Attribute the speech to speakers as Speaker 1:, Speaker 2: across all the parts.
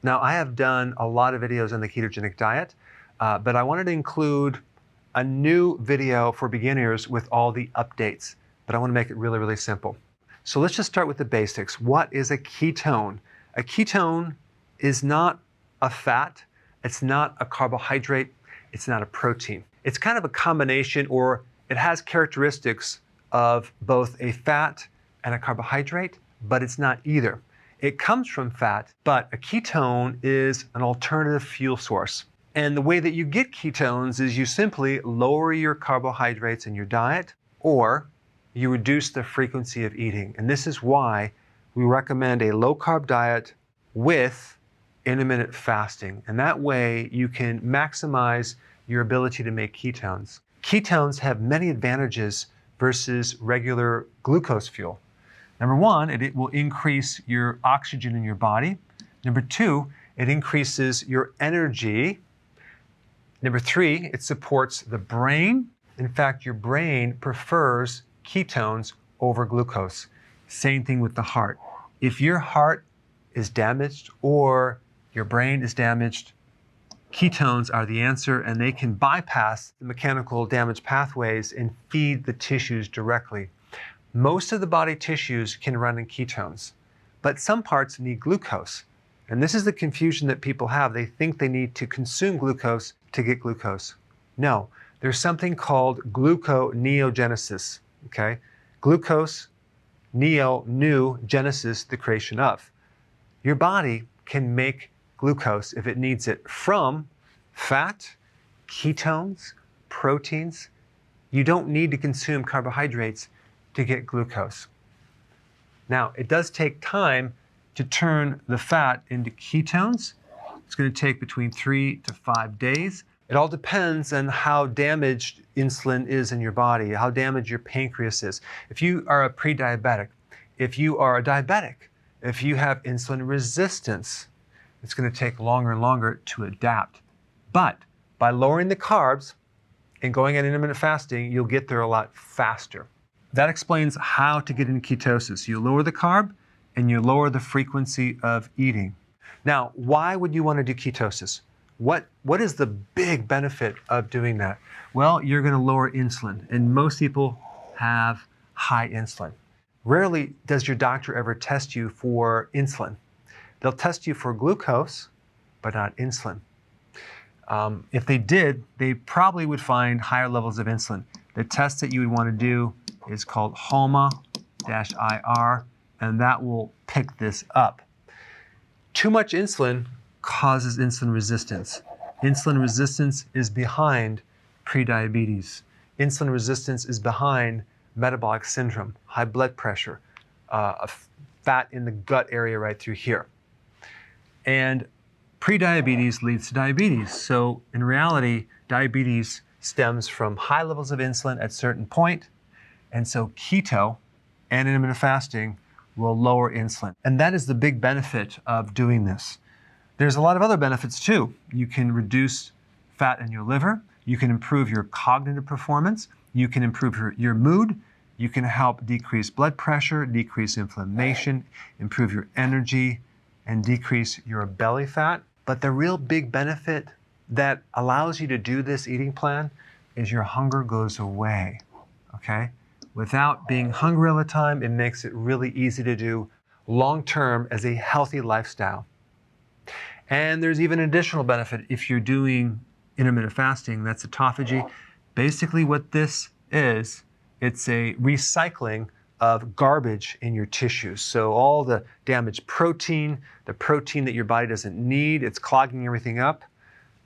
Speaker 1: Now, I have done a lot of videos on the ketogenic diet, but I wanted to include a new video for beginners with all the updates, but I want to make it really, really simple. So let's just start with the basics. What is a ketone? A ketone is not a fat, it's not a carbohydrate, it's not a protein. It's kind of a combination, or it has characteristics of both a fat and a carbohydrate, but it's not either. It comes from fat, but a ketone is an alternative fuel source. And the way that you get ketones is you simply lower your carbohydrates in your diet, or you reduce the frequency of eating. And this is why we recommend a low-carb diet with intermittent fasting. And that way you can maximize your ability to make ketones. Ketones have many advantages versus regular glucose fuel. Number one, it will increase your oxygen in your body. Number two, it increases your energy. Number three, it supports the brain. In fact, your brain prefers ketones over glucose. Same thing with the heart. If your heart is damaged or your brain is damaged, ketones are the answer, and they can bypass the mechanical damage pathways and feed the tissues directly. Most of the body tissues can run in ketones, but some parts need glucose. And this is the confusion that people have. They think they need to consume glucose to get glucose. No, there's something called gluconeogenesis, okay? Glucose, new, genesis, the creation of. Your body can make glucose if it needs it from fat, ketones, proteins. You don't need to consume carbohydrates to get glucose. Now, it does take time to turn the fat into ketones. It's going to take between 3 to 5 days. It all depends on how damaged insulin is in your body, how damaged your pancreas is. If you are a pre-diabetic, if you are a diabetic, if you have insulin resistance, it's going to take longer and longer to adapt. But by lowering the carbs and going on intermittent fasting, you'll get there a lot faster. That explains how to get into ketosis. You lower the carb and you lower the frequency of eating. Now, why would you want to do ketosis? What is the big benefit of doing that? Well, you're going to lower insulin, and most people have high insulin. Rarely does your doctor ever test you for insulin. They'll test you for glucose, but not insulin. If they did, they probably would find higher levels of insulin. The test that you would want to do is called HOMA-IR, and that will pick this up. Too much insulin causes insulin resistance. Insulin resistance is behind prediabetes. Insulin resistance is behind metabolic syndrome, high blood pressure, fat in the gut area right through here. And prediabetes leads to diabetes. So in reality, diabetes stems from high levels of insulin at a certain point. And so keto and intermittent fasting will lower insulin. And that is the big benefit of doing this. There's a lot of other benefits too. You can reduce fat in your liver. You can improve your cognitive performance. You can improve your mood. You can help decrease blood pressure, decrease inflammation, improve your energy, and decrease your belly fat. But the real big benefit that allows you to do this eating plan is your hunger goes away, okay? Without being hungry all the time, it makes it really easy to do long-term as a healthy lifestyle. And there's even an additional benefit if you're doing intermittent fasting, that's autophagy. Basically what this is, it's a recycling of garbage in your tissues. So all the damaged protein, the protein that your body doesn't need, it's clogging everything up.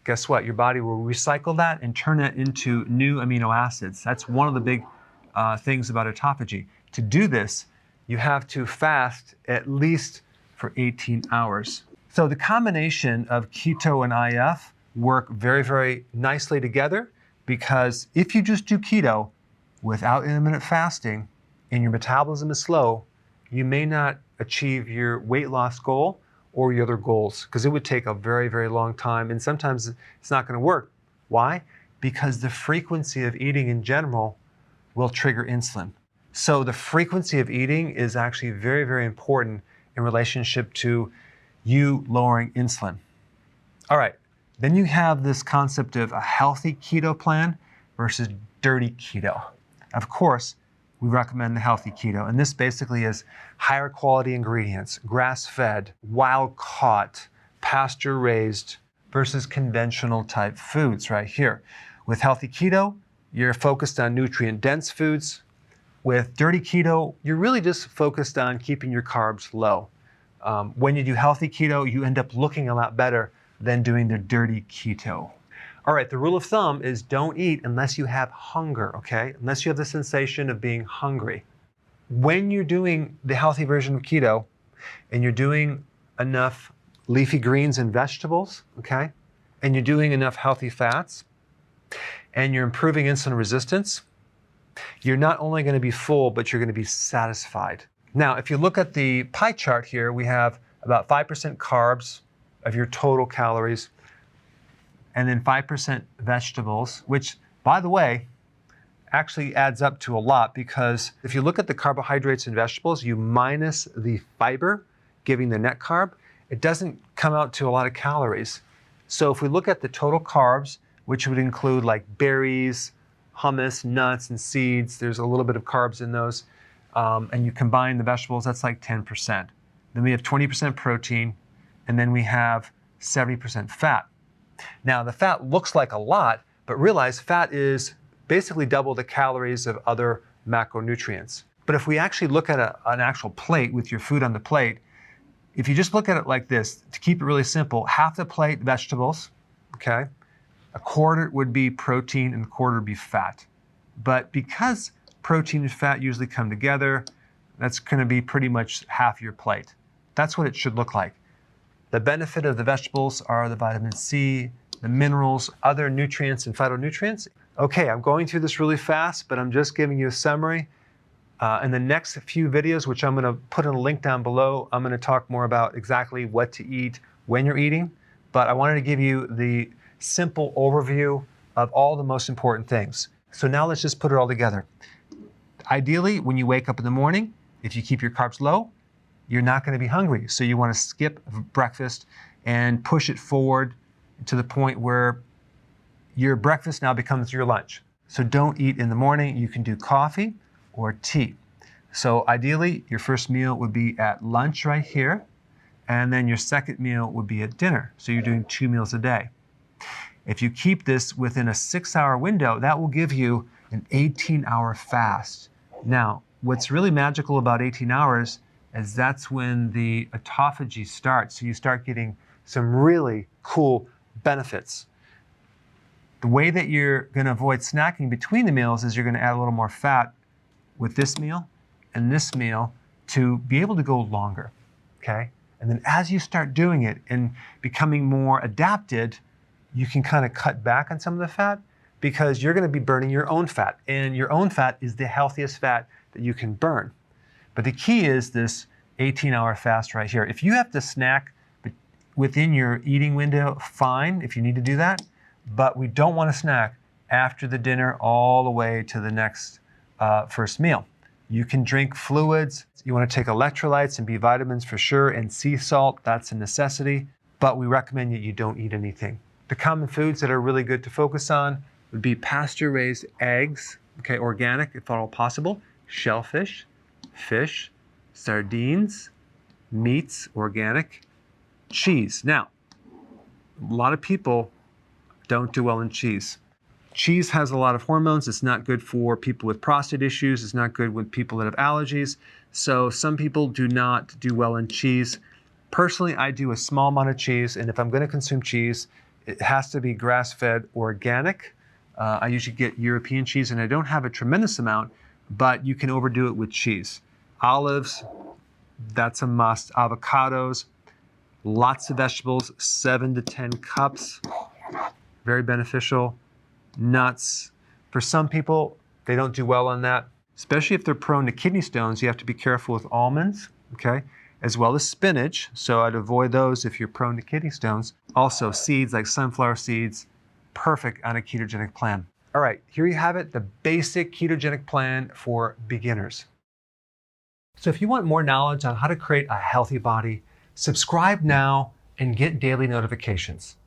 Speaker 1: Guess what? Your body will recycle that and turn it into new amino acids. That's one of the big things about autophagy. To do this, you have to fast at least for 18 hours. So the combination of keto and IF work very, very nicely together, because if you just do keto without intermittent fasting and your metabolism is slow, you may not achieve your weight loss goal or your other goals, because it would take a very, very long time, and sometimes it's not going to work. Why? Because the frequency of eating in general will trigger insulin. So the frequency of eating is actually very, very important in relationship to you lowering insulin. All right, then you have this concept of a healthy keto plan versus dirty keto. Of course, we recommend the healthy keto, and this basically is higher quality ingredients, grass-fed, wild-caught, pasture-raised versus conventional type foods right here. With healthy keto, you're focused on nutrient-dense foods. With dirty keto, you're really just focused on keeping your carbs low. When you do healthy keto, you end up looking a lot better than doing the dirty keto. All right, the rule of thumb is don't eat unless you have hunger, okay? Unless you have the sensation of being hungry. When you're doing the healthy version of keto and you're doing enough leafy greens and vegetables, okay? And you're doing enough healthy fats and you're improving insulin resistance, you're not only going to be full, but you're going to be satisfied. Now, if you look at the pie chart here, we have about 5% carbs of your total calories, and then 5% vegetables, which, by the way, actually adds up to a lot, because if you look at the carbohydrates and vegetables, you minus the fiber, giving the net carb, it doesn't come out to a lot of calories. So if we look at the total carbs, which would include like berries, hummus, nuts, and seeds, there's a little bit of carbs in those, and you combine the vegetables, that's like 10%. Then we have 20% protein, and then we have 70% fat. Now, the fat looks like a lot, but realize fat is basically double the calories of other macronutrients. But if we actually look at an actual plate with your food on the plate, if you just look at it like this, to keep it really simple, half the plate vegetables, okay? A quarter would be protein and a quarter would be fat. But because protein and fat usually come together, that's going to be pretty much half your plate. That's what it should look like. The benefit of the vegetables are the vitamin C, the minerals, other nutrients and phytonutrients. Okay, I'm going through this really fast, but I'm just giving you a summary. In the next few videos, which I'm going to put in a link down below, I'm going to talk more about exactly what to eat when you're eating. But I wanted to give you the simple overview of all the most important things. So now let's just put it all together. Ideally, when you wake up in the morning, if you keep your carbs low, you're not going to be hungry. So you want to skip breakfast and push it forward to the point where your breakfast now becomes your lunch. So don't eat in the morning. You can do coffee or tea. So ideally, your first meal would be at lunch right here, and then your second meal would be at dinner. So you're doing 2 meals a day. If you keep this within a 6-hour window, that will give you an 18-hour fast. Now, what's really magical about 18 hours is that's when the autophagy starts. So you start getting some really cool benefits. The way that you're going to avoid snacking between the meals is you're going to add a little more fat with this meal and this meal to be able to go longer, okay? And then as you start doing it and becoming more adapted, you can kind of cut back on some of the fat because you're going to be burning your own fat. And your own fat is the healthiest fat that you can burn. But the key is this 18-hour fast right here. If you have to snack within your eating window, fine, if you need to do that. But we don't want to snack after the dinner all the way to the next first meal. You can drink fluids. You want to take electrolytes and B vitamins for sure, and sea salt, that's a necessity. But we recommend that you don't eat anything. The common foods that are really good to focus on would be pasture-raised eggs, okay, organic if at all possible, shellfish, fish, sardines, meats, organic, cheese. Now, a lot of people don't do well in cheese. Cheese has a lot of hormones. It's not good for people with prostate issues. It's not good with people that have allergies. So some people do not do well in cheese. Personally, I do a small amount of cheese, and if I'm going to consume cheese, it has to be grass-fed organic. I usually get European cheese, and I don't have a tremendous amount, but you can overdo it with cheese. Olives, that's a must. Avocados, lots of vegetables, 7 to 10 cups, very beneficial. Nuts, for some people, they don't do well on that, especially if they're prone to kidney stones. You have to be careful with almonds, okay, as well as spinach. So I'd avoid those if you're prone to kidney stones. Also, seeds like sunflower seeds, perfect on a ketogenic plan. All right, here you have it, the basic ketogenic plan for beginners. So if you want more knowledge on how to create a healthy body, Subscribe now and get daily notifications.